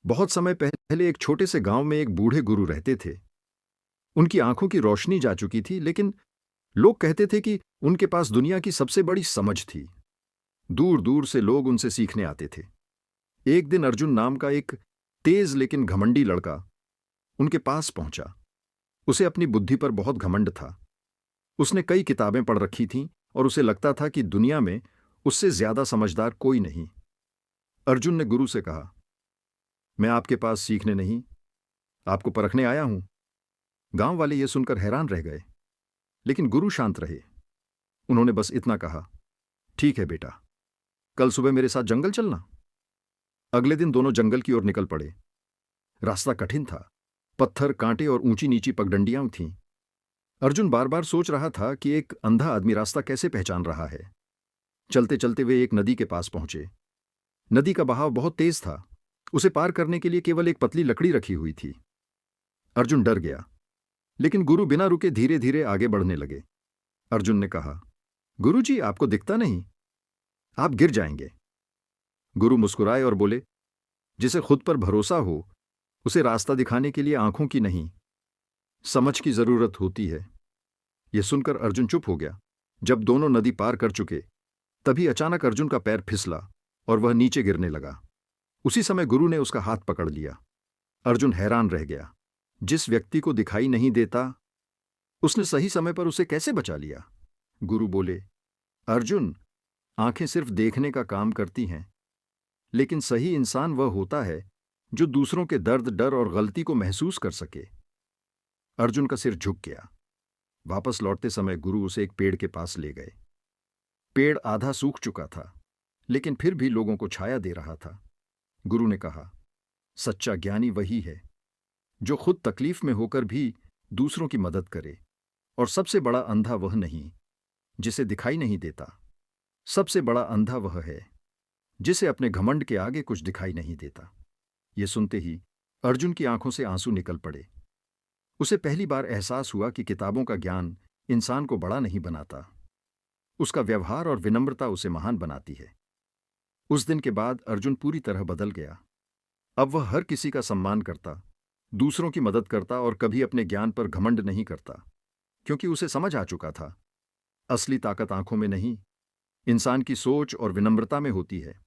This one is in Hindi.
बहुत समय पहले एक छोटे से गांव में एक बूढ़े गुरु रहते थे। उनकी आंखों की रोशनी जा चुकी थी, लेकिन लोग कहते थे कि उनके पास दुनिया की सबसे बड़ी समझ थी। दूर दूर से लोग उनसे सीखने आते थे। एक दिन अर्जुन नाम का एक तेज लेकिन घमंडी लड़का उनके पास पहुंचा। उसे अपनी बुद्धि पर बहुत घमंड था। उसने कई किताबें पढ़ रखी थीं और उसे लगता था कि दुनिया में उससे ज्यादा समझदार कोई नहीं। अर्जुन ने गुरु से कहा, मैं आपके पास सीखने नहीं, आपको परखने आया हूं। गांव वाले ये सुनकर हैरान रह गए, लेकिन गुरु शांत रहे। उन्होंने बस इतना कहा, ठीक है बेटा, कल सुबह मेरे साथ जंगल चलना। अगले दिन दोनों जंगल की ओर निकल पड़े। रास्ता कठिन था। पत्थर, कांटे और ऊंची नीची पगडंडियां थीं। अर्जुन बार बार सोच रहा था कि एक अंधा आदमी रास्ता कैसे पहचान रहा है। चलते चलते वे एक नदी के पास पहुंचे। नदी का बहाव बहुत तेज था। उसे पार करने के लिए केवल एक पतली लकड़ी रखी हुई थी। अर्जुन डर गया, लेकिन गुरु बिना रुके धीरे धीरे आगे बढ़ने लगे। अर्जुन ने कहा, गुरुजी, आपको दिखता नहीं, आप गिर जाएंगे। गुरु मुस्कुराए और बोले, जिसे खुद पर भरोसा हो उसे रास्ता दिखाने के लिए आंखों की नहीं, समझ की जरूरत होती है। यह सुनकर अर्जुन चुप हो गया। जब दोनों नदी पार कर चुके, तभी अचानक अर्जुन का पैर फिसला और वह नीचे गिरने लगा। उसी समय गुरु ने उसका हाथ पकड़ लिया। अर्जुन हैरान रह गया। जिस व्यक्ति को दिखाई नहीं देता, उसने सही समय पर उसे कैसे बचा लिया? गुरु बोले, अर्जुन, आंखें सिर्फ देखने का काम करती हैं, लेकिन सही इंसान वह होता है जो दूसरों के दर्द, डर और गलती को महसूस कर सके। अर्जुन का सिर झुक गया। वापस लौटते समय गुरु उसे एक पेड़ के पास ले गए। पेड़ आधा सूख चुका था, लेकिन फिर भी लोगों को छाया दे रहा था। गुरु ने कहा, सच्चा ज्ञानी वही है जो खुद तकलीफ में होकर भी दूसरों की मदद करे। और सबसे बड़ा अंधा वह नहीं जिसे दिखाई नहीं देता, सबसे बड़ा अंधा वह है जिसे अपने घमंड के आगे कुछ दिखाई नहीं देता। ये सुनते ही अर्जुन की आंखों से आंसू निकल पड़े। उसे पहली बार एहसास हुआ कि किताबों का ज्ञान इंसान को बड़ा नहीं बनाता, उसका व्यवहार और विनम्रता उसे महान बनाती है। उस दिन के बाद अर्जुन पूरी तरह बदल गया। अब वह हर किसी का सम्मान करता, दूसरों की मदद करता और कभी अपने ज्ञान पर घमंड नहीं करता, क्योंकि उसे समझ आ चुका था, असली ताकत आंखों में नहीं, इंसान की सोच और विनम्रता में होती है।